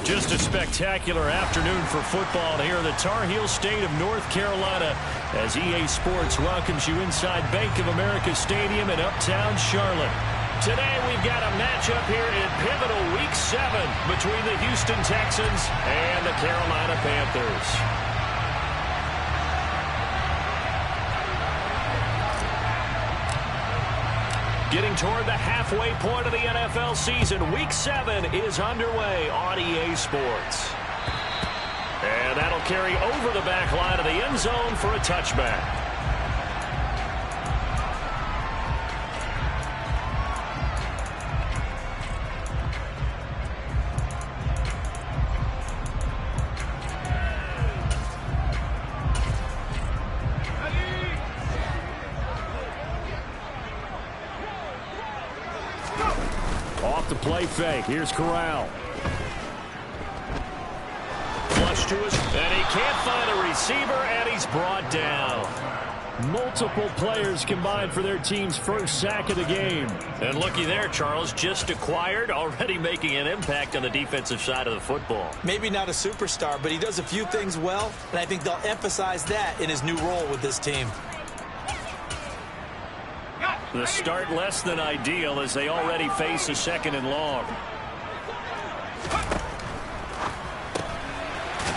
Just a spectacular afternoon for football here in the Tar Heel state of North Carolina as EA Sports welcomes you inside Bank of America Stadium in uptown Charlotte. Today we've got a matchup here in pivotal Week 7 between the Houston Texans and the Carolina Panthers. Getting toward the halfway point of the NFL season, Week 7 is underway on EA Sports. And that'll carry over the back line of the end zone for a touchback. Off the play fake. Here's Corral. Flush to us, and he can't find a receiver, and he's brought down. Multiple players combined for their team's first sack of the game. And looky there, Charles, just acquired, already making an impact on the defensive side of the football. Maybe not a superstar, but he does a few things well, and I think they'll emphasize that in his new role with this team. The start less than ideal as they already face a 2nd and long.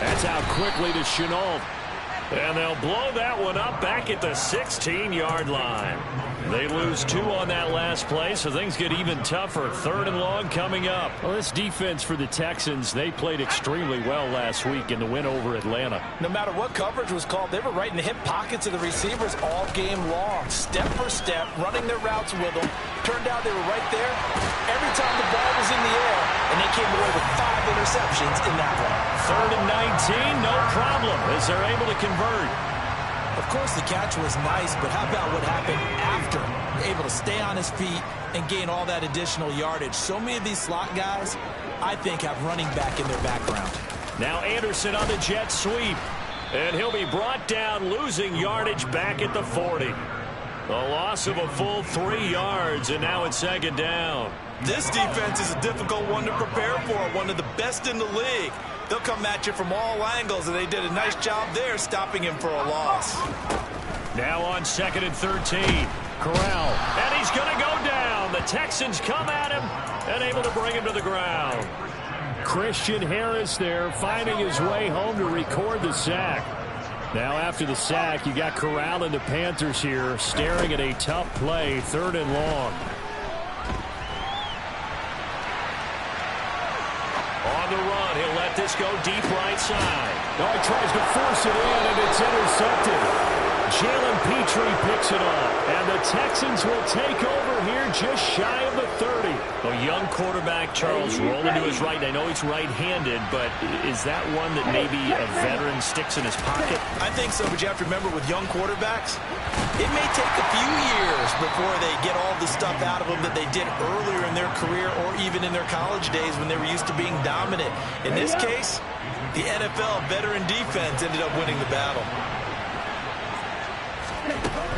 That's out quickly to Chenault. And they'll blow that one up back at the 16-yard line. They lose 2 on that last play, so things get even tougher. 3rd and long coming up. Well, this defense for the Texans, they played extremely well last week in the win over Atlanta. No matter what coverage was called, they were right in the hip pockets of the receivers all game long. Step for step, running their routes with them. Turned out they were right there every time the ball was in the air, and they came away with 5 interceptions in that one. 3rd and 19, no problem, as they're able to convert. Of course, the catch was nice, but how about what happened after? Able to stay on his feet and gain all that additional yardage. So many of these slot guys, I think, have running back in their background. Now Anderson on the jet sweep. And he'll be brought down, losing yardage back at the 40. A loss of a full 3 yards, and now it's 2nd down. This defense is a difficult one to prepare for, one of the best in the league. They'll come at you from all angles, and they did a nice job there stopping him for a loss. Now on 2nd and 13. Corral, and he's going to go down. The Texans come at him and able to bring him to the ground. Christian Harris there finding his way home to record the sack. Now after the sack, you got Corral and the Panthers here staring at a tough play, 3rd and long. On the run, he'll let this go deep right side. Oh, he tries to force it in, and it's intercepted. Jalen Petrie picks it up, and the Texans will take over here just shy of the 30. A young quarterback, Charles, rolling to his right. I know he's right-handed, but is that one that maybe a veteran sticks in his pocket? I think so, but you have to remember with young quarterbacks, it may take a few years before they get all the stuff out of them that they did earlier in their career or even in their college days when they were used to being dominant. In this case, the NFL veteran defense ended up winning the battle.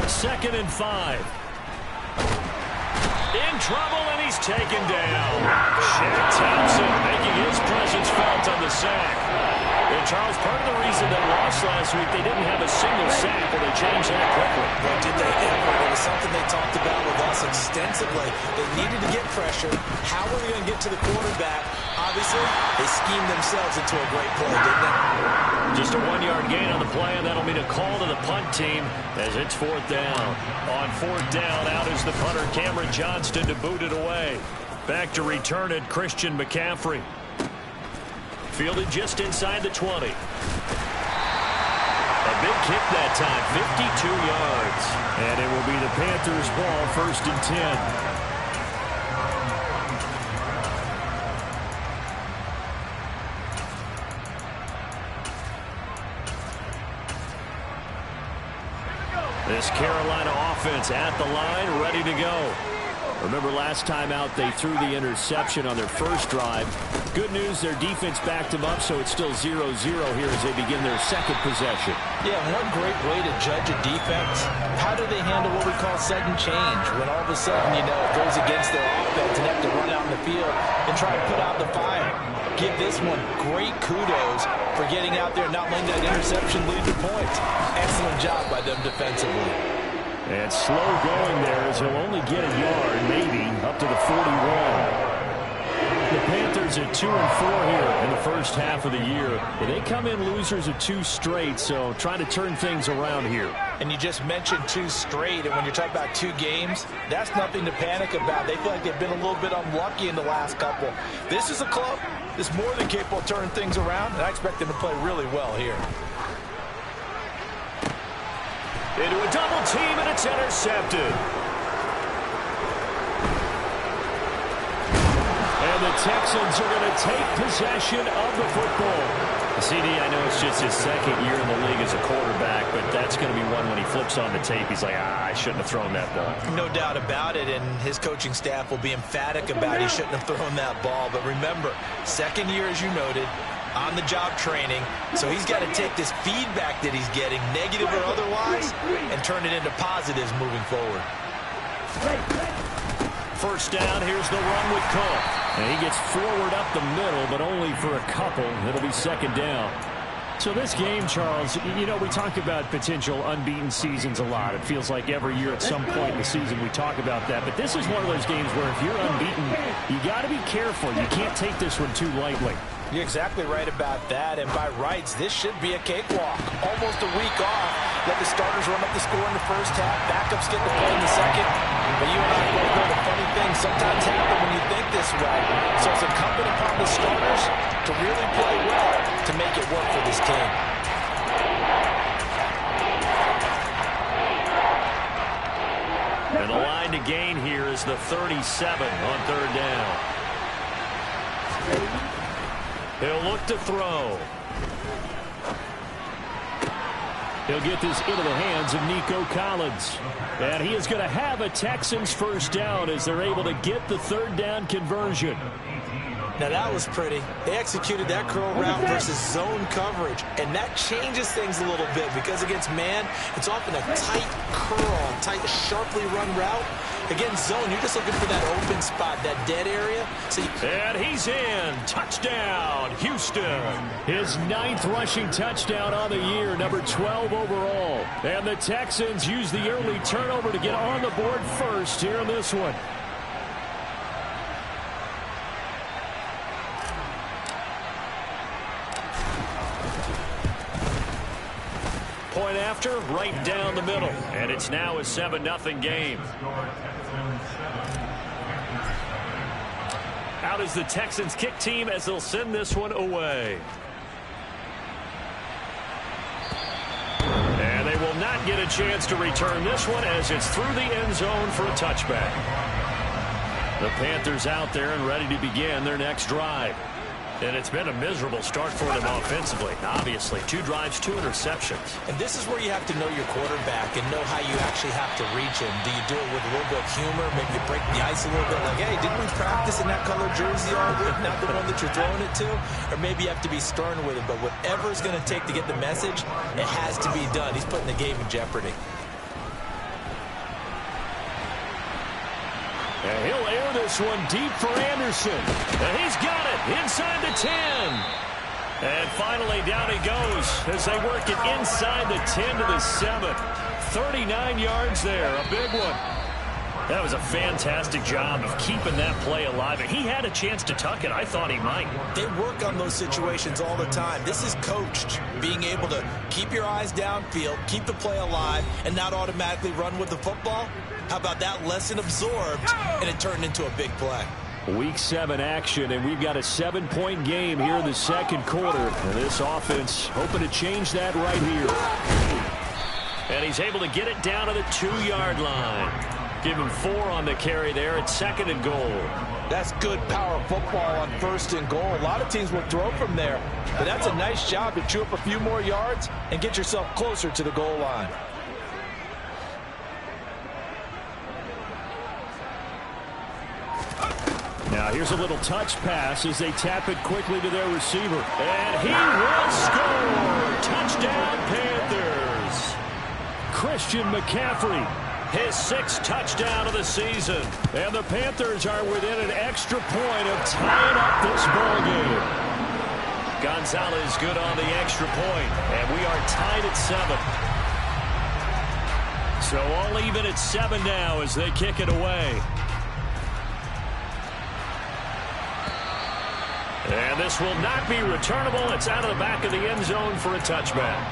2nd and 5. In trouble, and he's taken down. Shaq Thompson making his presence felt on the sack. And Charles, part of the reason they lost last week, they didn't have a single sack, but they changed that quickly. But did they ever? It was something they talked about with us extensively. They needed to get pressure. How were they going to get to the quarterback? Obviously, they schemed themselves into a great play, didn't they? Just a 1-yard gain on the play, and that'll mean a call to the punt team as it's 4th down. On 4th down, out is the punter, Cameron Johnston, to boot it away. Back to return it, Christian McCaffrey. Fielded just inside the 20. A big kick that time, 52 yards. And it will be the Panthers' ball, 1st and 10. This Carolina offense at the line, ready to go. Remember last time out they threw the interception on their first drive. Good news, their defense backed them up, so it's still 0-0 here as they begin their 2nd possession. Yeah, one great way to judge a defense. How do they handle what we call sudden change? When all of a sudden, you know, it goes against their offense and have to run out in the field and try to put out the fire. give this one great kudos for getting out there and not letting that interception lead to points. Excellent job by them defensively. And slow going there as he'll only get a yard, maybe, up to the 41. The Panthers are 2-4 here in the first half of the year. They come in losers of 2 straight, so trying to turn things around here. And you just mentioned 2 straight, and when you're talking about 2 games, that's nothing to panic about. They feel like they've been a little bit unlucky in the last couple. This is a club that's more than capable of turning things around, and I expect them to play really well here. Into a double team, and it's intercepted. And the Texans are going to take possession of the football. CD, I know it's just his second year in the league as a quarterback, but that's going to be one when he flips on the tape. He's like, I shouldn't have thrown that ball. No doubt about it, and his coaching staff will be emphatic about he shouldn't have thrown that ball. But remember, second year, as you noted, on-the-job training, so he's got to take this feedback that he's getting, negative or otherwise, and turn it into positives moving forward. First down, here's the run with Cook. And he gets forward up the middle, but only for a couple. It'll be second down. So this game, Charles, you know, we talk about potential unbeaten seasons a lot. It feels like every year at some point in the season we talk about that. But this is one of those games where if you're unbeaten, you got to be careful. You can't take this one too lightly. You're exactly right about that. And by rights, this should be a cakewalk. Almost a week off. Let the starters run up the score in the first half. Backups get the play in the second. But you and I both know the funny things sometimes happen when you think this way. So it's incumbent upon the starters to really play well to make it work for this team. And the line to gain here is the 37 on third down. He'll look to throw. He'll get this into the hands of Nico Collins. And he is going to have a Texans first down as they're able to get the third down conversion. Now that was pretty. They executed that curl route versus zone coverage, and that changes things a little bit because against man, it's often a tight curl, tight, sharply run route. Against zone, you're just looking for that open spot, that dead area. And he's in. Touchdown, Houston. His 9th rushing touchdown on the year, number 12 overall. And the Texans use the early turnover to get on the board first here in this one. Point after, right down the middle. And it's now a 7-0 game. Out is the Texans kick team as they'll send this one away. And they will not get a chance to return this one as it's through the end zone for a touchback. The Panthers out there and ready to begin their next drive. And it's been a miserable start for them offensively, obviously. 2 drives, 2 interceptions. And this is where you have to know your quarterback and know how you actually have to reach him. Do you do it with a little bit of humor? Maybe you break the ice a little bit like, hey, didn't we practice in that color jersey all week? Not the one that you're throwing it to? Or maybe you have to be stern with him. But whatever it's going to take to get the message, it has to be done. He's putting the game in jeopardy. And he'll air this one deep for Anderson. And he's got it inside the 10. And finally down he goes as they work it inside the 10 to the 7. 39 yards there, a big one. That was a fantastic job of keeping that play alive. And he had a chance to tuck it. I thought he might. They work on those situations all the time. This is coached, being able to keep your eyes downfield, keep the play alive, and not automatically run with the football. How about that lesson absorbed, and it turned into a big play. Week 7 action, and we've got a 7-point game here in the second quarter. And this offense hoping to change that right here. And he's able to get it down to the 2-yard line. Give him 4 on the carry there at 2nd and goal. That's good power football on 1st and goal. A lot of teams will throw from there, but that's a nice job to chew up a few more yards and get yourself closer to the goal line. Now here's a little touch pass as they tap it quickly to their receiver. And he will score! Touchdown Panthers! Christian McCaffrey His 6th touchdown of the season. And the Panthers are within an extra point of tying up this ball game. Gonzalez good on the extra point, and we are tied at 7. So all even at 7 now as they kick it away. And this will not be returnable. It's out of the back of the end zone for a touchback.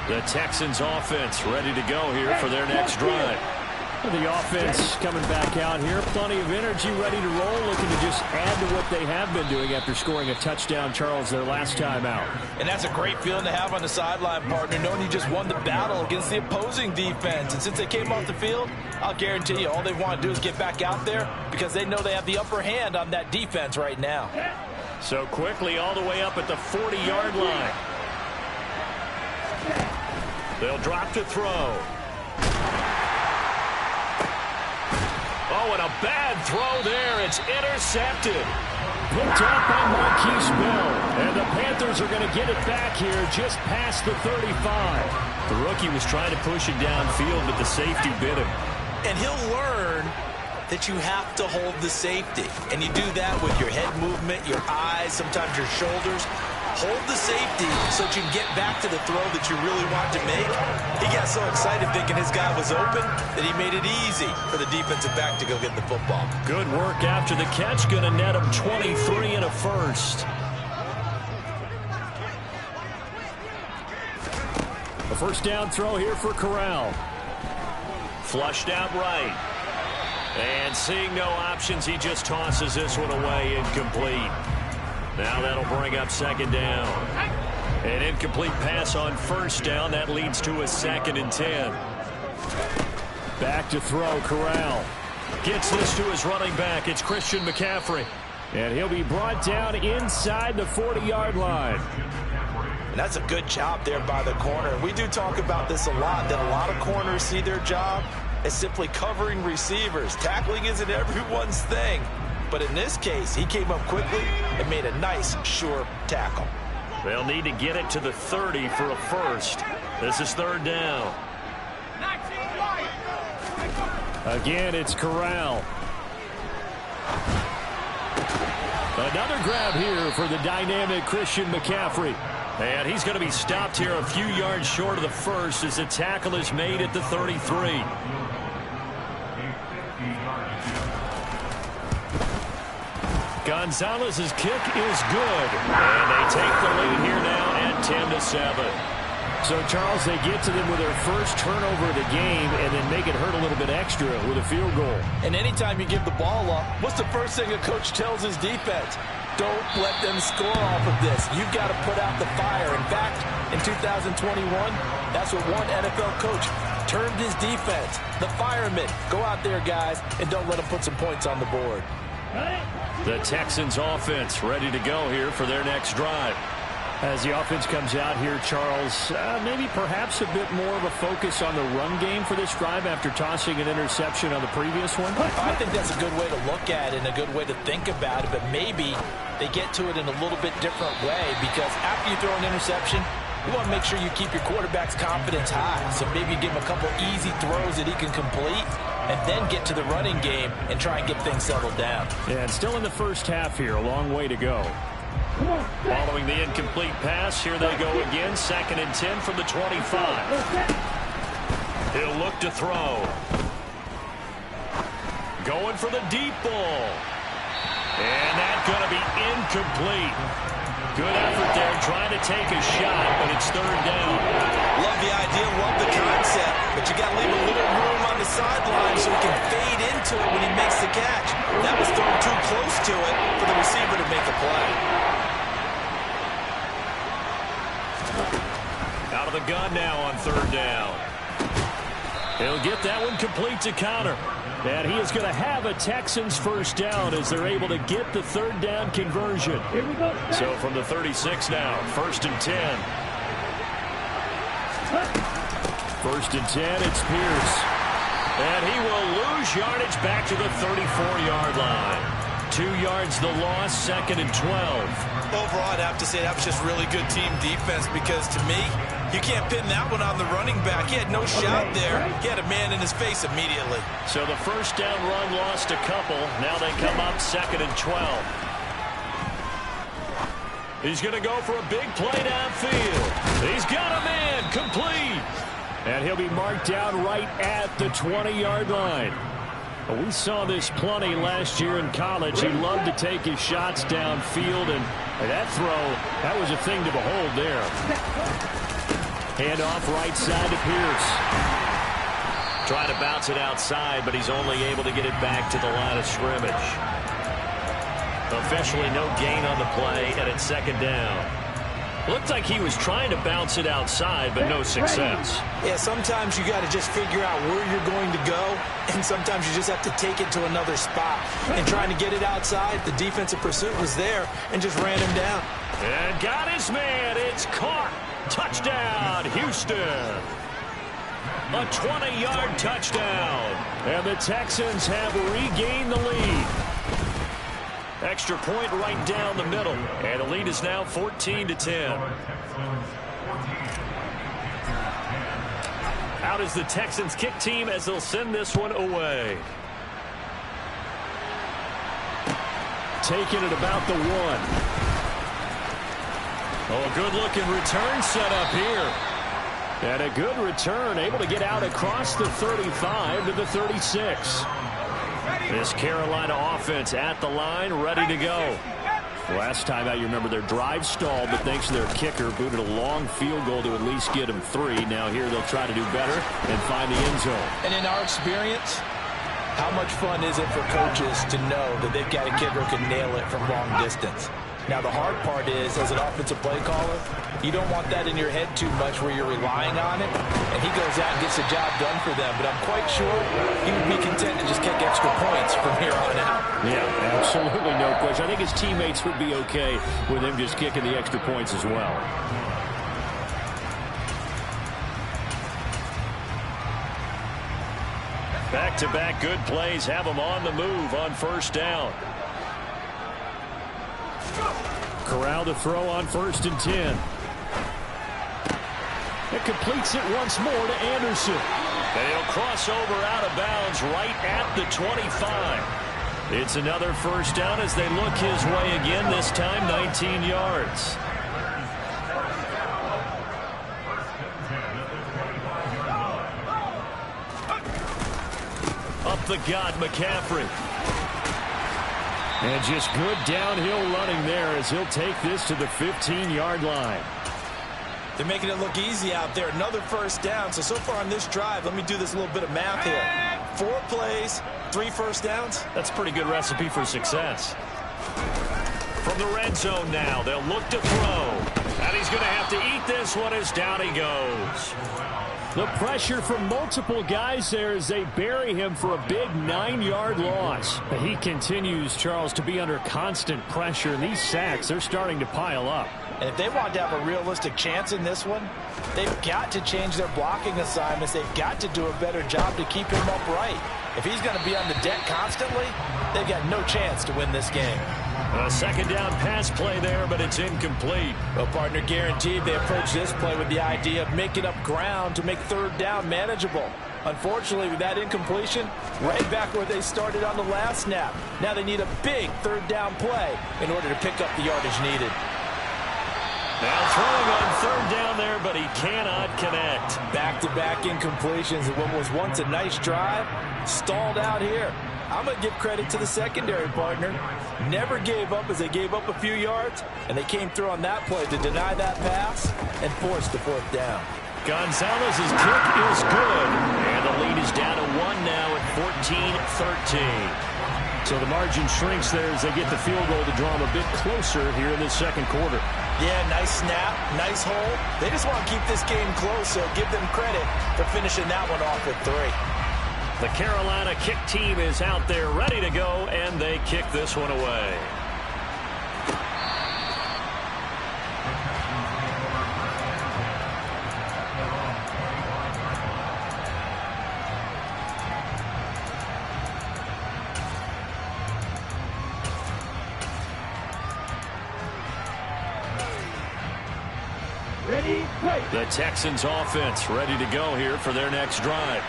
The Texans offense ready to go here for their next drive. The offense coming back out here. Plenty of energy, ready to roll, looking to just add to what they have been doing after scoring a touchdown, Charles, their last time out. And that's a great feeling to have on the sideline, partner, knowing you just won the battle against the opposing defense. And since they came off the field, I'll guarantee you all they want to do is get back out there because they know they have the upper hand on that defense right now. So quickly all the way up at the 40-yard line. They'll drop to throw. Oh, and a bad throw there. It's intercepted. Picked up by Marquise Bell. And the Panthers are going to get it back here just past the 35. The rookie was trying to push it downfield, but the safety bit him. And he'll learn that you have to hold the safety. And you do that with your head movement, your eyes, sometimes your shoulders. Hold the safety so that you can get back to the throw that you really want to make. He got so excited thinking his guy was open that he made it easy for the defensive back to go get the football. Good work after the catch. Going to net him 23 and a first. A first down throw here for Corral. Flushed out right. And seeing no options, he just tosses this one away, incomplete. Now that'll bring up second down. An incomplete pass on first down. That leads to a 2nd and 10. Back to throw, Corral. Gets this to his running back. It's Christian McCaffrey. And he'll be brought down inside the 40-yard line. And that's a good job there by the corner. We do talk about this a lot, that a lot of corners see their job as simply covering receivers. Tackling isn't everyone's thing. But in this case, he came up quickly and made a nice, sure tackle. They'll need to get it to the 30 for a first. This is third down. Again, it's Corral. Another grab here for the dynamic Christian McCaffrey. And he's going to be stopped here a few yards short of the first as the tackle is made at the 33. Gonzalez's kick is good. And they take the lead here now at 10-7. So, Charles, they get to them with their first turnover of the game and then make it hurt a little bit extra with a field goal. And anytime you give the ball up, what's the first thing a coach tells his defense? Don't let them score off of this. You've got to put out the fire. In fact, in 2021, that's what one NFL coach termed his defense. The firemen. Go out there, guys, and don't let them put some points on the board. The Texans offense ready to go here for their next drive. As the offense comes out here, Charles, maybe perhaps a bit more of a focus on the run game for this drive after tossing an interception on the previous one? I think that's a good way to look at it and a good way to think about it, but maybe they get to it in a little bit different way because after you throw an interception, you want to make sure you keep your quarterback's confidence high. So maybe you give him a couple easy throws that he can complete and then get to the running game and try and get things settled down. Yeah, and still in the first half here, a long way to go. Following the incomplete pass, here they go again. 2nd and 10 from the 25. He'll look to throw. Going for the deep ball. And that's going to be incomplete. Good effort there, trying to take a shot, but it's third down. Love the idea, love the concept, but you got to leave a little room on the sideline so he can fade into it when he makes the catch. That was thrown too close to it for the receiver to make a play. Out of the gun now on third down. He'll get that one complete to Connor. And he is going to have a Texans first down as they're able to get the third down conversion. Here we go. So from the 36 now, 1st and 10. 1st and 10, it's Pierce. And he will lose yardage back to the 34-yard line. 2 yards the loss, 2nd and 12. Overall, I'd have to say that was just really good team defense because, to me, you can't pin that one on the running back. He had no shot there. He had a man in his face immediately. So the first down run lost a couple. Now they come up 2nd and 12. He's going to go for a big play downfield. He's got a man complete. And he'll be marked down right at the 20-yard line. We saw this plenty last year in college. He loved to take his shots downfield, and that throw, that was a thing to behold there. Hand off right side to Pierce. Trying to bounce it outside, but he's only able to get it back to the line of scrimmage. Officially no gain on the play, and it's 2nd down. Looked like he was trying to bounce it outside, but no success. Yeah, sometimes you got to just figure out where you're going to go, and sometimes you just have to take it to another spot. And trying to get it outside, the defensive pursuit was there and just ran him down. And got his man. It's caught. Touchdown, Houston. A 20-yard touchdown. And the Texans have regained the lead. Extra point right down the middle. And the lead is now 14-10. Out is the Texans kick team as they'll send this one away. Taking it about the 1. Oh, a good-looking return set up here. And a good return, able to get out across the 35 to the 36. This Carolina offense at the line, ready to go. Last time out, you remember their drive stalled, but thanks to their kicker, booted a long field goal to at least get them 3. Now here they'll try to do better and find the end zone. And in our experience, how much fun is it for coaches to know that they've got a kicker who can nail it from long distance? Now, the hard part is, as an offensive play caller, you don't want that in your head too much where you're relying on it, and he goes out and gets the job done for them. But I'm quite sure he would be content to just kick extra points from here on out. Yeah, absolutely no question. I think his teammates would be okay with him just kicking the extra points as well. Back-to-back good plays have him on the move on first down. Corral to throw on 1st and 10. It completes it once more to Anderson. They'll cross over out of bounds right at the 25. It's another first down as they look his way again, this time 19 yards. Up the gut, McCaffrey. And just good downhill running there as he'll take this to the 15-yard line. They're making it look easy out there. Another first down. So far on this drive, let me do this little bit of math here. 4 plays, 3 first downs. That's a pretty good recipe for success. From the red zone now, they'll look to throw. And he's going to have to eat this one as down he goes. The pressure from multiple guys there as they bury him for a big 9-yard loss. He continues, Charles, to be under constant pressure. And these sacks, they're starting to pile up. And if they want to have a realistic chance in this one, they've got to change their blocking assignments. They've got to do a better job to keep him upright. If he's going to be on the deck constantly, they've got no chance to win this game. A second down pass play there, but it's incomplete. Well, partner, guaranteed they approach this play with the idea of making up ground to make third down manageable. Unfortunately, with that incompletion, right back where they started on the last snap. Now they need a big third down play in order to pick up the yardage needed. Now throwing on third down there, but he cannot connect. Back-to-back incompletions of what was once a nice drive, stalled out here. I'm going to give credit to the secondary, partner. Never gave up as they gave up a few yards, and they came through on that play to deny that pass and force the 4th down. Gonzalez's kick is good, and the lead is down to 1 now at 14-13. So the margin shrinks there as they get the field goal to draw them a bit closer here in the second quarter. Yeah, nice snap, nice hole. They just want to keep this game close, so give them credit for finishing that one off with 3. The Carolina kick team is out there ready to go, and they kick this one away. The Texans offense ready to go here for their next drive.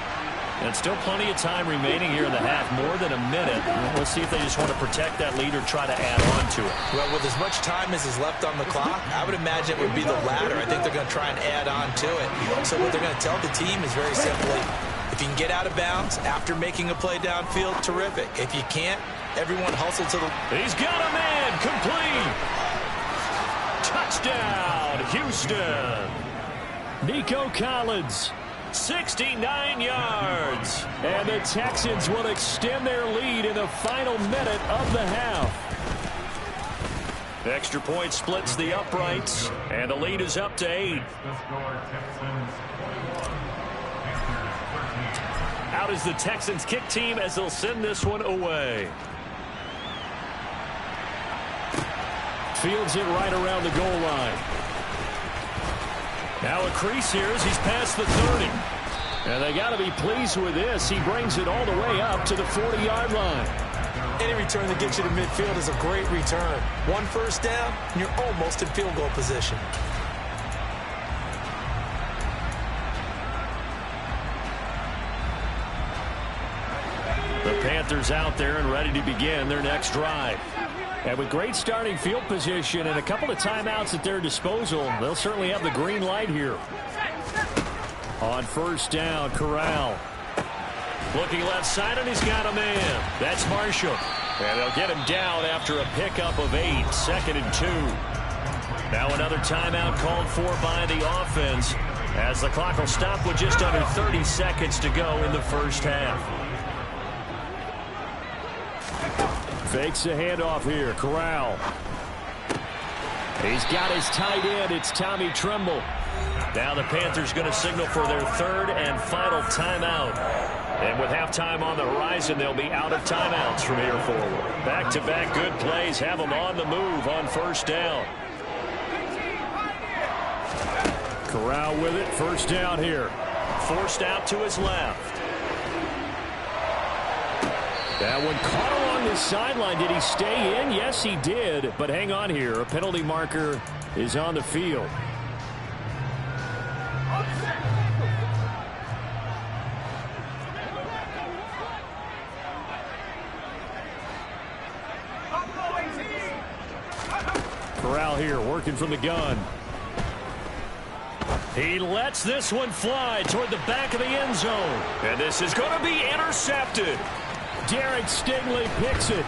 And still plenty of time remaining here in the half, more than a minute. Let's see if they just want to protect that lead or try to add on to it. Well, with as much time as is left on the clock, I would imagine it would be the latter. I think they're going to try and add on to it. So what they're going to tell the team is very simply, if you can get out of bounds after making a play downfield, terrific. If you can't, everyone hustle to the... He's got a man, complete. Touchdown, Houston. Nico Collins. 69 yards. And the Texans will extend their lead in the final minute of the half. Extra point splits the uprights, and the lead is up to 8. Out is the Texans kick team as they'll send this one away. Fields it right around the goal line. Now a crease here as he's past the 30. And they got to be pleased with this. He brings it all the way up to the 40-yard line. Any return that gets you to midfield is a great return. One first down, and you're almost in field goal position. The Panthers out there and ready to begin their next drive. And with great starting field position and a couple of timeouts at their disposal, they'll certainly have the green light here. On first down, Corral. Looking left side, and he's got a man. That's Marshall. And they'll get him down after a pickup of 8, 2nd and 2. Now another timeout called for by the offense as the clock will stop with just under 30 seconds to go in the first half. Fakes a handoff here. Corral. He's got his tight end. It's Tommy Tremble. Now the Panthers going to signal for their 3rd and final timeout. And with halftime on the horizon, they'll be out of timeouts from here forward. Back-to-back good plays have them on the move on first down. Corral with it. First down here. Forced out to his left. That one caught along the sideline. Did he stay in? Yes, he did. But hang on here. A penalty marker is on the field. Corral here working from the gun. He lets this one fly toward the back of the end zone. And this is going to be intercepted. Derek Stingley picks it.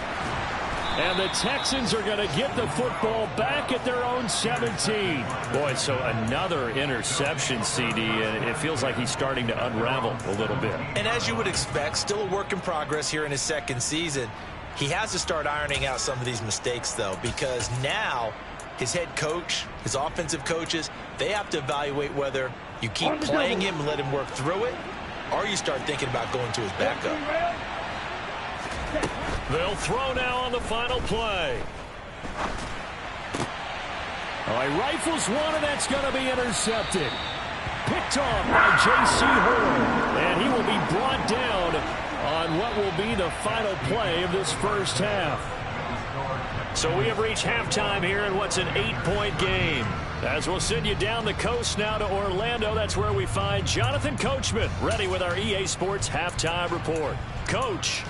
And the Texans are going to get the football back at their own 17. Boy, so another interception, CD, and it feels like he's starting to unravel a little bit. And as you would expect, still a work in progress here in his 2nd season. He has to start ironing out some of these mistakes, though, because now his head coach, his offensive coaches, they have to evaluate whether you keep playing him and let him work through it, or you start thinking about going to his backup. They'll throw now on the final play. Oh, he rifles one, and that's going to be intercepted. Picked off by J.C. Horn, and he will be brought down on what will be the final play of this first half. So we have reached halftime here in what's an 8-point game. As we'll send you down the coast now to Orlando, that's where we find Jonathan Coachman ready with our EA Sports Halftime Report. Coach.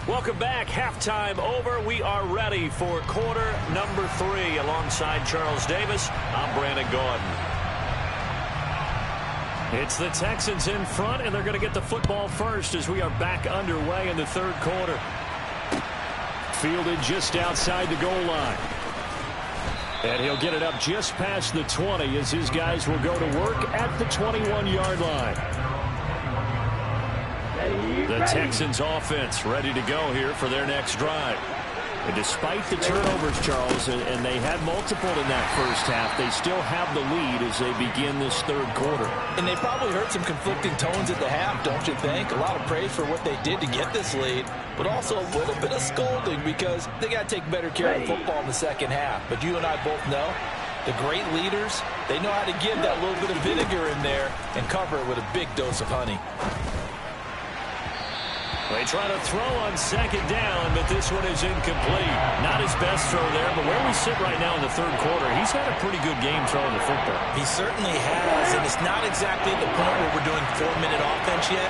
Welcome back. Halftime over. We are ready for quarter number 3. Alongside Charles Davis, I'm Brandon Gaudin. It's the Texans in front, and they're going to get the football first as we are back underway in the 3rd quarter. Fielded just outside the goal line. And he'll get it up just past the 20 as his guys will go to work at the 21-yard line. The Texans offense ready to go here for their next drive. And despite the turnovers, Charles, and they had multiple in that first half, they still have the lead as they begin this 3rd quarter. And they probably heard some conflicting tones at the half, don't you think? A lot of praise for what they did to get this lead, but also a little bit of scolding because they got to take better care of the football in the 2nd half. But you and I both know the great leaders, they know how to give that little bit of vinegar in there and cover it with a big dose of honey. They try to throw on second down, but this one is incomplete. Not his best throw there, but where we sit right now in the third quarter, he's had a pretty good game throwing the football. He certainly has, and it's not exactly the point where we're doing 4-minute offense yet,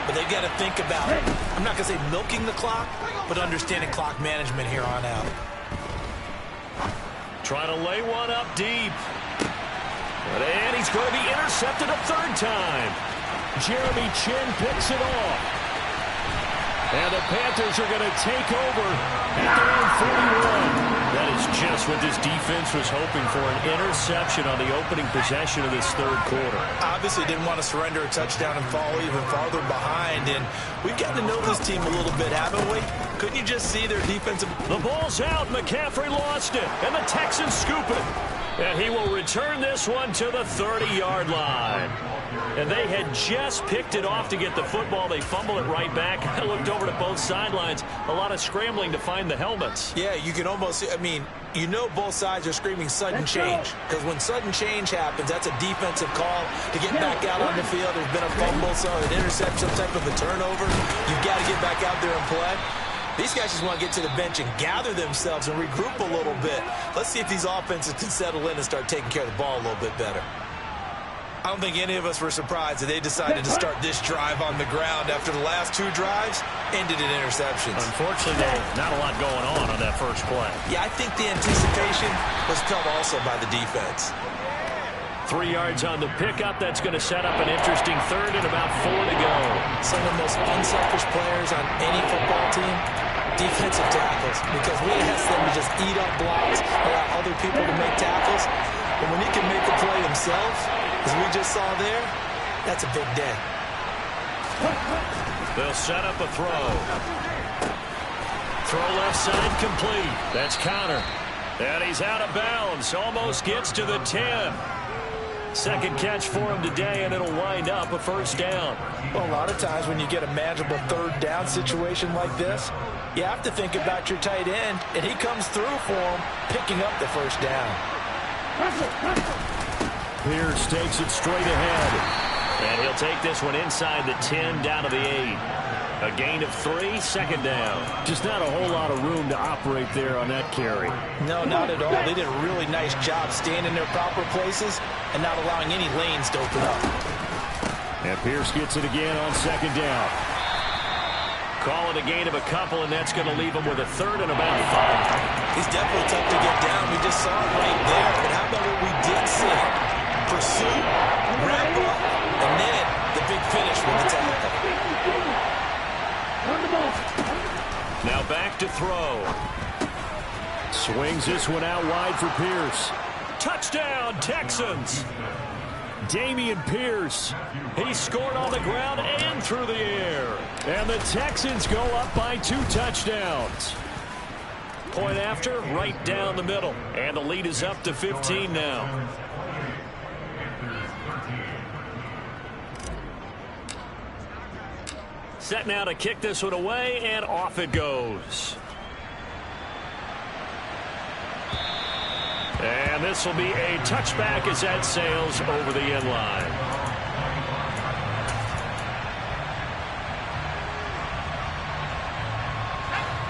but they've got to think about it. I'm not going to say milking the clock, but understanding clock management here on out. Trying to lay one up deep. And he's going to be intercepted a third time. Jeremy Chin picks it off. And the Panthers are going to take over at their own 41. That is just what this defense was hoping for, an interception on the opening possession of this third quarter. Obviously didn't want to surrender a touchdown and fall even farther behind. And we've gotten to know this team a little bit, haven't we? Couldn't you just see their defensive... The ball's out. McCaffrey lost it. And the Texans scoop it. And he will return this one to the 30-yard line. And they had just picked it off to get the football. They fumble it right back. I looked over to both sidelines. A lot of scrambling to find the helmets. Yeah, you can almost, I mean, you know both sides are screaming sudden change. Because when sudden change happens, that's a defensive call to get back out on the field. There's been a fumble, so an interception, some type of a turnover. You've got to get back out there and play. These guys just want to get to the bench and gather themselves and regroup a little bit. Let's see if these offenses can settle in and start taking care of the ball a little bit better. I don't think any of us were surprised that they decided to start this drive on the ground after the last two drives ended in interceptions. Unfortunately, not a lot going on that first play. Yeah, I think the anticipation was felt also by the defense. 3 yards on the pickup. That's going to set up an interesting third and about 4 to go. Some of the most unselfish players on any football team, defensive tackles, because we ask them to just eat up blocks, allow other people to make tackles. But when he can make a play himself, as we just saw there, that's a big day. They'll set up a throw. Throw left side complete. That's Connor. And he's out of bounds. Almost gets to the 10. Second catch for him today, and it'll wind up a first down. Well, a lot of times when you get a manageable third down situation like this, you have to think about your tight end, and he comes through for him, picking up the first down. Pierce takes it straight ahead. And he'll take this one inside the 10 down to the 8. A gain of 3, second down. Just not a whole lot of room to operate there on that carry. No, not at all. They did a really nice job staying in their proper places and not allowing any lanes to open up. And Pierce gets it again on second down. Call it a gain of a couple, and that's going to leave him with a third and about 5. He's definitely tough to get down. We just saw it right there. But how about what we did see? Pursuit, wrap up, and then the big finish with the tackle. Now back to throw. Swings this one out wide for Pierce. Touchdown, Texans. Dameon Pierce. He scored on the ground and through the air. And the Texans go up by 2 touchdowns. Point after, right down the middle. And the lead is up to 15 now. Set now to kick this one away, and off it goes. And this will be a touchback as that sails over the end line.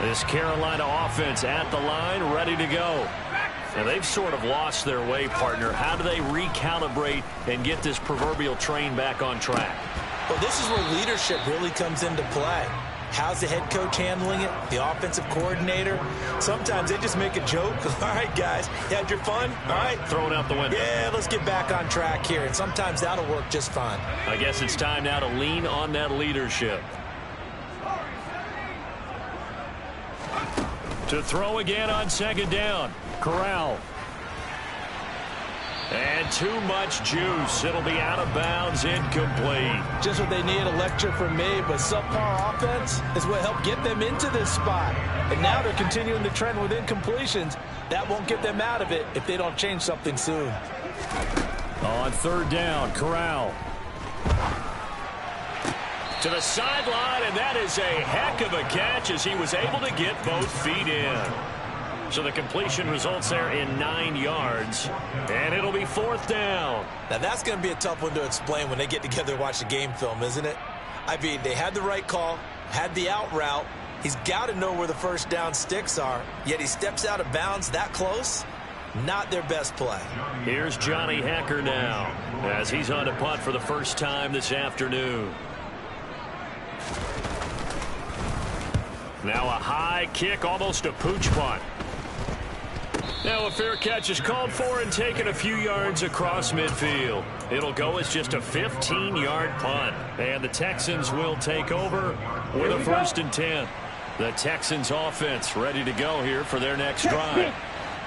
This Carolina offense at the line, ready to go. And they've sort of lost their way, partner. How do they recalibrate and get this proverbial train back on track? Well, this is where leadership really comes into play. How's the head coach handling it? The offensive coordinator? Sometimes they just make a joke. All right, guys, you had your fun? All right. Throw it out the window. Yeah, let's get back on track here. And sometimes that'll work just fine. I guess it's time now to lean on that leadership. To throw again on second down. Corral. And too much juice. It'll be out of bounds, incomplete. Just what they need, a lecture from me, but subpar offense is what helped get them into this spot. And now they're continuing the trend with incompletions. That won't get them out of it if they don't change something soon. On third down, Corral. To the sideline, and that is a heck of a catch as he was able to get both feet in. So the completion results there in 9 yards, and it'll be fourth down. Now that's going to be a tough one to explain when they get together and watch the game film, isn't it? I mean, they had the right call, Had the out route. He's got to know where the first down sticks are, yet he steps out of bounds that close. Not their best play. Here's Johnny Hecker now as he's on to punt for the first time this afternoon. Now a high kick, almost a pooch punt. Now a fair catch is called for and taken a few yards across midfield. It'll go as just a 15-yard punt. And the Texans will take over with a 1st and 10. The Texans offense ready to go here for their next drive.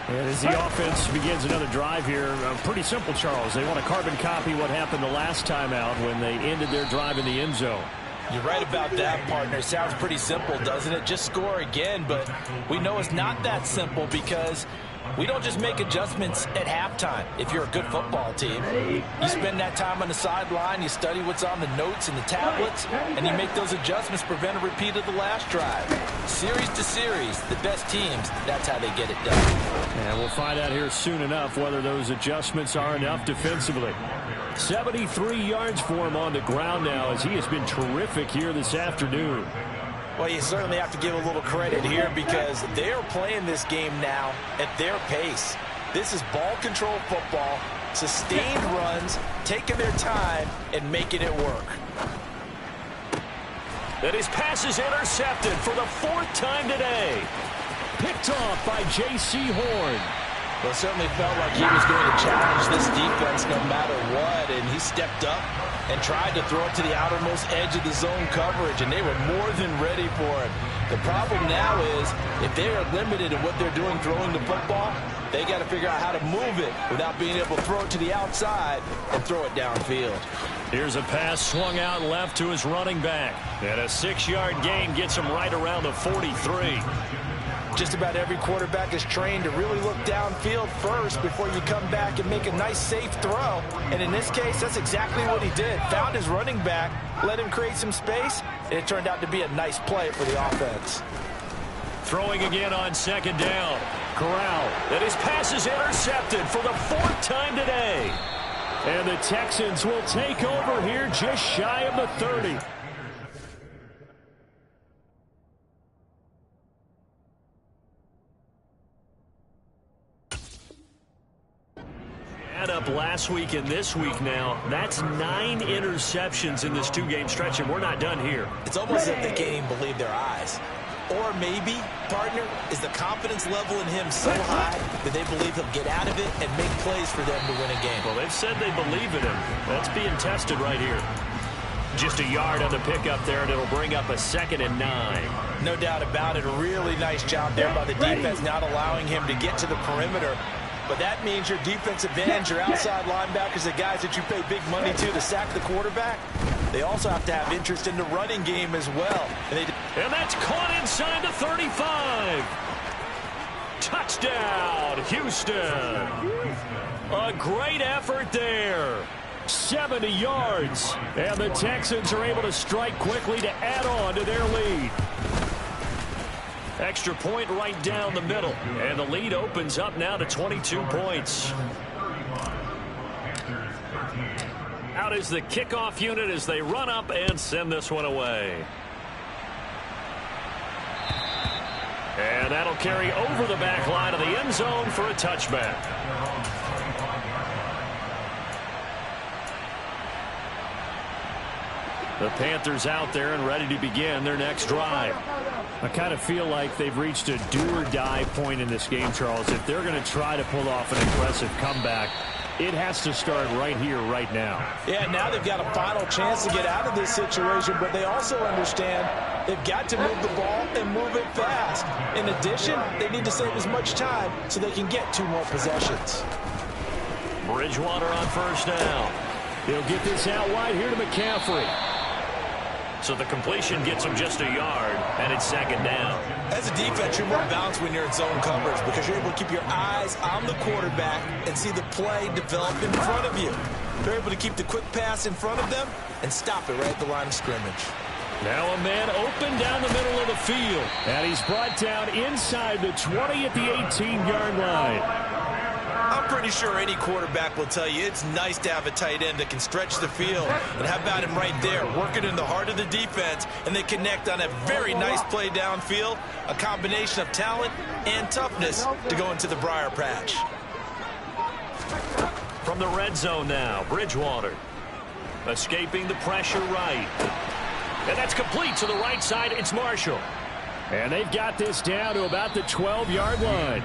And as the offense begins another drive here, pretty simple, Charles. They want to carbon copy what happened the last time out when they ended their drive in the end zone. You're right about that, partner. Sounds pretty simple, doesn't it? Just score again, but we know it's not that simple because we don't just make adjustments at halftime. If you're a good football team, you spend that time on the sideline, you study what's on the notes and the tablets, and you make those adjustments, prevent a repeat of the last drive. Series to series, the best teams, that's how they get it done. And we'll find out here soon enough whether those adjustments are enough defensively. 73 yards for him on the ground now as he has been terrific here this afternoon. Well, you certainly have to give a little credit here because they're playing this game now at their pace. This is ball control football, sustained runs, taking their time and making it work. And his pass is intercepted for the 4th time today. Picked off by J.C. Horn. Well, it certainly felt like he was going to challenge this defense no matter what, and he stepped up and tried to throw it to the outermost edge of the zone coverage, and they were more than ready for it. The problem now is if they are limited in what they're doing throwing the football, they got to figure out how to move it without being able to throw it to the outside and throw it downfield. Here's a pass swung out left to his running back. And a 6-yard gain gets him right around the 43. Just about every quarterback is trained to really look downfield first before you come back and make a nice, safe throw. And in this case, that's exactly what he did. Found his running back, let him create some space, and it turned out to be a nice play for the offense. Throwing again on 2nd down. Corral. And his pass is intercepted for the 4th time today. And the Texans will take over here just shy of the 30. Add up last week and this week now. That's 9 interceptions in this 2-game stretch, and we're not done here. It's almost as if they can't even believe their eyes. Or maybe, partner, is the confidence level in him so high that they believe he'll get out of it and make plays for them to win a game. Well, they've said they believe in him. That's being tested right here. Just a yard on the pickup there, and it'll bring up a 2nd and 9. No doubt about it. A really nice job there by the defense, not allowing him to get to the perimeter. But that means your defensive ends, your outside linebackers, the guys that you pay big money to sack the quarterback, they also have to have interest in the running game as well. And that's caught inside the 35. Touchdown, Houston. A great effort there. 70 yards. And the Texans are able to strike quickly to add on to their lead. Extra point right down the middle. And the lead opens up now to 22 points. Out is the kickoff unit as they run up and send this one away. And that'll carry over the back line of the end zone for a touchback. The Panthers out there and ready to begin their next drive. I kind of feel like they've reached a do-or-die point in this game, Charles. If they're going to try to pull off an impressive comeback, it has to start right here, right now. Yeah, now they've got a final chance to get out of this situation, but they also understand they've got to move the ball and move it fast. In addition, they need to save as much time so they can get 2 more possessions. Bridgewater on 1st down. They'll get this out wide here to McCaffrey. So the completion gets him just a yard, and it's 2nd down. As a defense, you're more balanced when you're in zone coverage because you're able to keep your eyes on the quarterback and see the play develop in front of you. They're able to keep the quick pass in front of them and stop it right at the line of scrimmage. Now a man open down the middle of the field. And he's brought down inside the 20 at the 18-yard line. I'm pretty pretty sure any quarterback will tell you it's nice to have a tight end that can stretch the field. And how about him right there, working in the heart of the defense, and they connect on a very nice play downfield, a combination of talent and toughness to go into the briar patch. From the red zone now, Bridgewater. Escaping the pressure right. And that's complete to the right side. It's Marshall. And they've got this down to about the 12-yard line.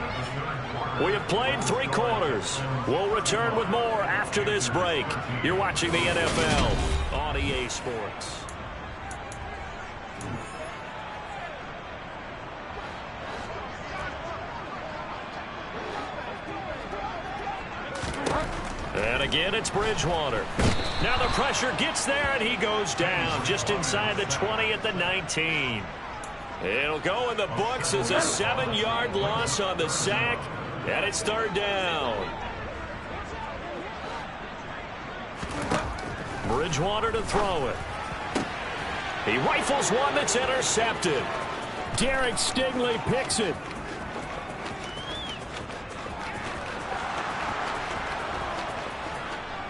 We have played 3 quarters. We'll return with more after this break. You're watching the NFL on EA Sports. And again, it's Bridgewater. Now the pressure gets there, and he goes down just inside the 20 at the 19. It'll go in the books as a 7-yard loss on the sack, and it's 3rd down. Bridgewater to throw it. He rifles one that's intercepted. Derek Stingley picks it.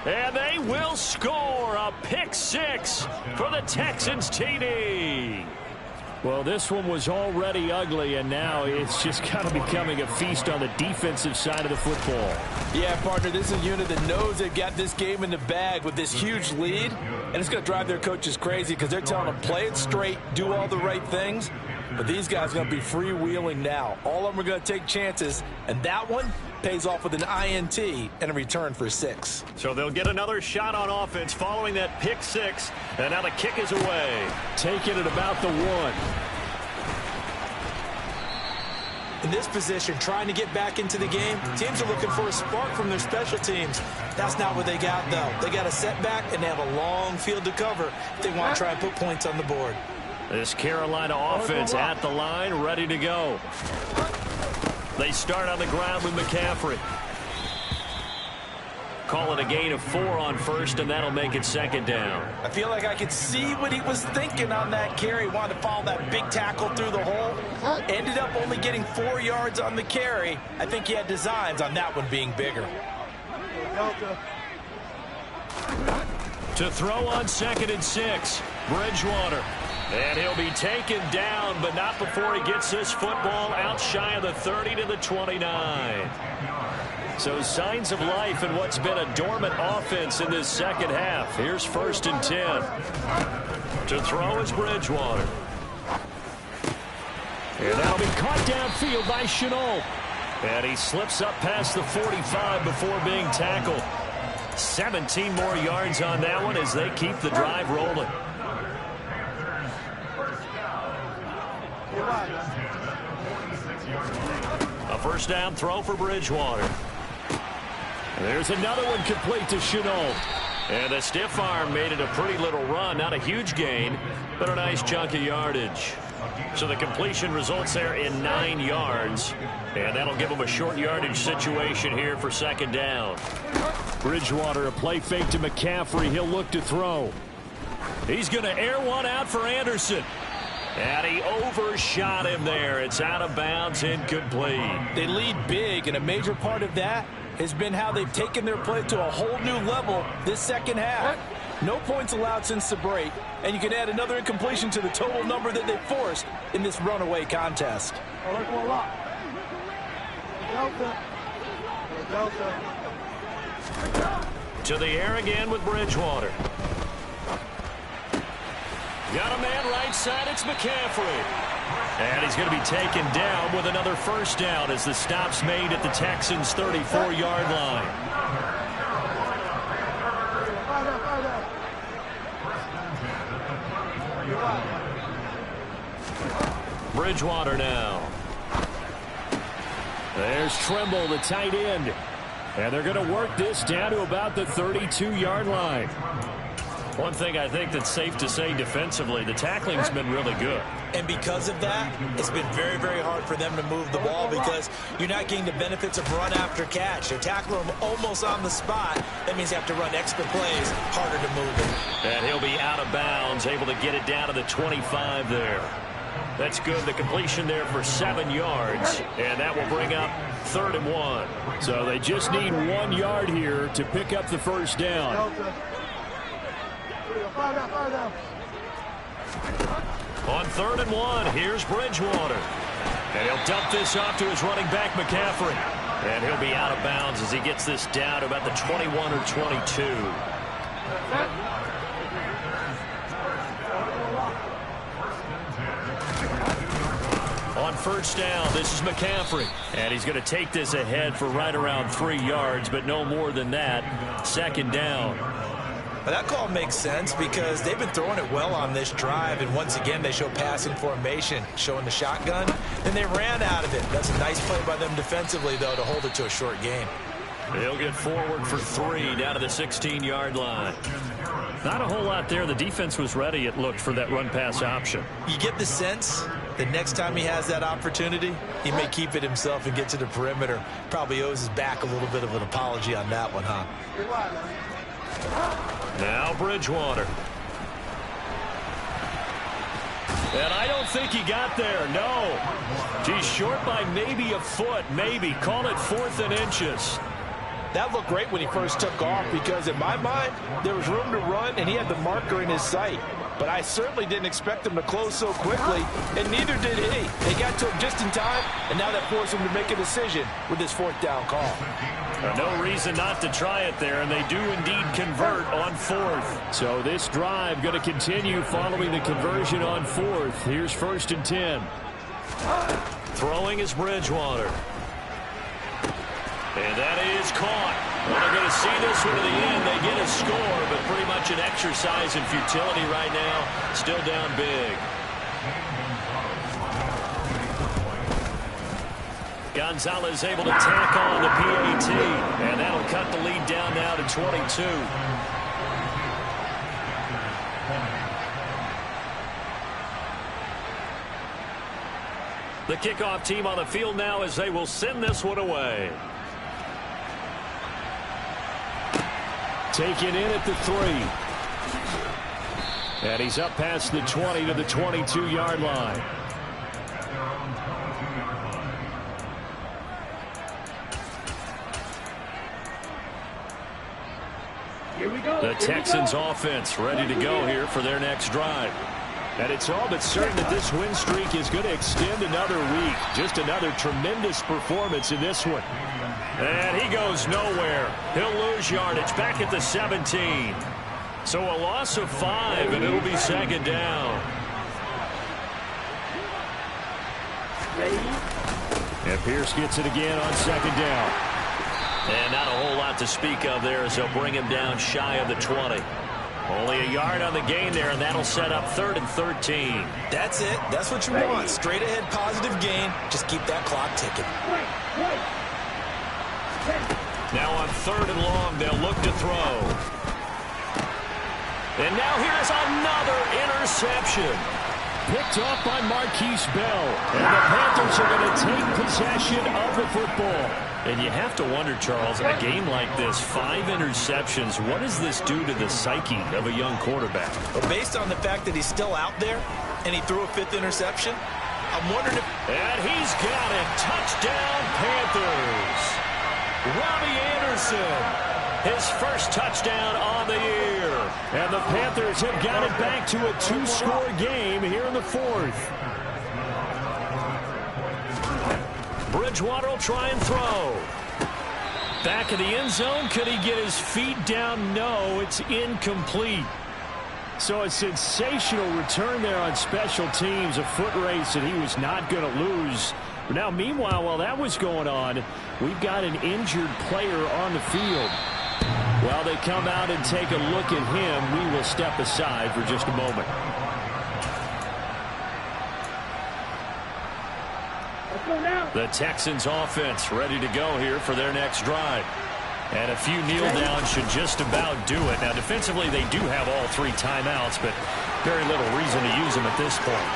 And they will score a pick 6 for the Texans TD. Well, this one was already ugly, and now it's just kind of becoming a feast on the defensive side of the football. Yeah, partner, this is a unit that knows they've got this game in the bag with this huge lead, and it's going to drive their coaches crazy because they're telling them play it straight, do all the right things. But these guys are going to be freewheeling now. All of them are going to take chances, and that one pays off with an INT and a return for 6. So they'll get another shot on offense following that pick 6, and now the kick is away. Taking it about the 1. In this position, trying to get back into the game, teams are looking for a spark from their special teams. That's not what they got, though. They got a setback, and they have a long field to cover if they want to try and put points on the board. This Carolina offense at the line, ready to go. They start on the ground with McCaffrey. Call it a gain of 4 on first, and that'll make it 2nd down. I feel like I could see what he was thinking on that carry. Wanted to follow that big tackle through the hole. Ended up only getting 4 yards on the carry. I think he had designs on that one being bigger. To throw on 2nd and 6, Bridgewater. And he'll be taken down, but not before he gets this football out shy of the 30 to the 29. So signs of life in what's been a dormant offense in this second half. Here's 1st and 10. To throw is Bridgewater. And that'll be caught downfield by Chenault. And he slips up past the 45 before being tackled. 17 more yards on that one as they keep the drive rolling. A 1st down throw for Bridgewater. There's another one complete to Chenault. And the stiff arm made it a pretty little run. Not a huge gain, but a nice chunk of yardage. So the completion results there in 9 yards. And that'll give them a short yardage situation here for 2nd down. Bridgewater, a play fake to McCaffrey. He'll look to throw. He's going to air one out for Anderson. And he overshot him there. It's out of bounds, incomplete. They lead big, and a major part of that has been how they've taken their play to a whole new level this second half. No points allowed since the break, and you can add another incompletion to the total number that they forced in this runaway contest. To the air again with Bridgewater. Got a man right side, it's McCaffrey. And he's going to be taken down with another 1st down as the stop's made at the Texans' 34-yard line. Bridgewater now. There's Trimble, the tight end. And they're going to work this down to about the 32-yard line. One thing I think that's safe to say defensively, the tackling's been really good. And because of that, it's been very, very hard for them to move the ball because you're not getting the benefits of run after catch. They're tackling them almost on the spot. That means you have to run extra plays, harder to move it. And he'll be out of bounds, able to get it down to the 25 there. That's good. The completion there for 7 yards. And that will bring up 3rd and 1. So they just need 1 yard here to pick up the first down. On 3rd and 1, here's Bridgewater. And he'll dump this off to his running back, McCaffrey. And he'll be out of bounds as he gets this down to about the 21 or 22. On first down, this is McCaffrey. And he's going to take this ahead for right around 3 yards, but no more than that. 2nd down. That call makes sense because they've been throwing it well on this drive, and once again they show passing formation, showing the shotgun, and they ran out of it. That's a nice play by them defensively, though, to hold it to a short gain. They'll get forward for 3 down to the 16-yard line. Not a whole lot there. The defense was ready, it looked, for that run-pass option. You get the sense that next time he has that opportunity, he may keep it himself and get to the perimeter. Probably owes his back a little bit of an apology on that one, huh? Now Bridgewater. And I don't think he got there, no. He's short by maybe a foot, maybe. Call it 4th and inches. That looked great when he first took off because, in my mind, there was room to run, and he had the marker in his sight. But I certainly didn't expect him to close so quickly, and neither did he. They got to him just in time, and now that forced him to make a decision with this 4th down call. No reason not to try it there, and they do indeed convert on 4th. So this drive going to continue following the conversion on 4th. Here's 1st and 10. Throwing is Bridgewater. And that is caught. Well, they're going to see this one to the end. They get a score, but pretty much an exercise in futility right now. Still down big. Gonzalez able to tack on the PAT, and that'll cut the lead down now to 22. The kickoff team on the field now as they will send this one away. Taken in at the 3. And he's up past the 20 to the 22-yard line. The Texans offense ready to go here for their next drive. And it's all but certain that this win streak is going to extend another week. Just another tremendous performance in this one. And he goes nowhere. He'll lose yardage back at the 17. So a loss of 5, and it'll be 2nd down. And Pierce gets it again on 2nd down. And not a whole lot to speak of there as they'll bring him down shy of the 20. Only a yard on the gain there, and that'll set up 3rd and 13. That's it. That's what you want. Straight ahead positive gain. Just keep that clock ticking. Now on 3rd and long, they'll look to throw. And now here's another interception. Picked off by Marquise Bell. And the Panthers are going to take possession of the football. And you have to wonder, Charles, a game like this, 5 interceptions, what does this do to the psyche of a young quarterback? Well, based on the fact that he's still out there and he threw a 5th interception, I'm wondering if... And he's got it. Touchdown, Panthers. Robbie Anderson, his first touchdown on the year. And the Panthers have got it back to a 2-score game here in the 4th. Bridgewater will try and throw. Back in the end zone. Could he get his feet down? No, it's incomplete. So a sensational return there on special teams. A foot race that he was not going to lose. But now, meanwhile, while that was going on, we've got an injured player on the field. While they come out and take a look at him, we will step aside for just a moment. The Texans offense ready to go here for their next drive. And a few kneel downs should just about do it. Now, defensively, they do have all 3 timeouts, but very little reason to use them at this point.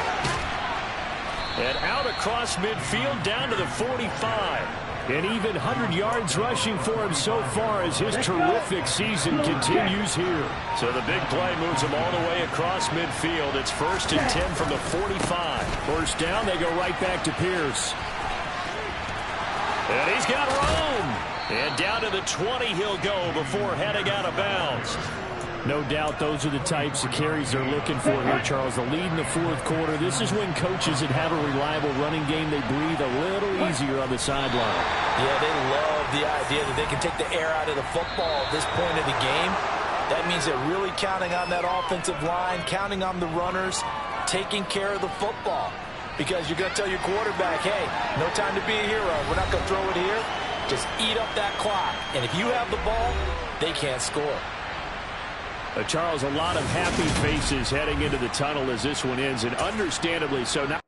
And out across midfield down to the 45. And even 100 yards rushing for him so far as his terrific season continues here. So the big play moves him all the way across midfield. It's 1st and 10 from the 45. First down, they go right back to Pierce. And he's got room. And down to the 20 he'll go before heading out of bounds. No doubt those are the types of carries they're looking for here, Charles. The lead in the fourth quarter. This is when coaches that have a reliable running game, they breathe a little easier on the sideline. Yeah, they love the idea that they can take the air out of the football at this point of the game. That means they're really counting on that offensive line, counting on the runners, taking care of the football. Because you're going to tell your quarterback, hey, no time to be a hero. We're not going to throw it here. Just eat up that clock. And if you have the ball, they can't score. Charles, a lot of happy faces heading into the tunnel as this one ends, and understandably so. Now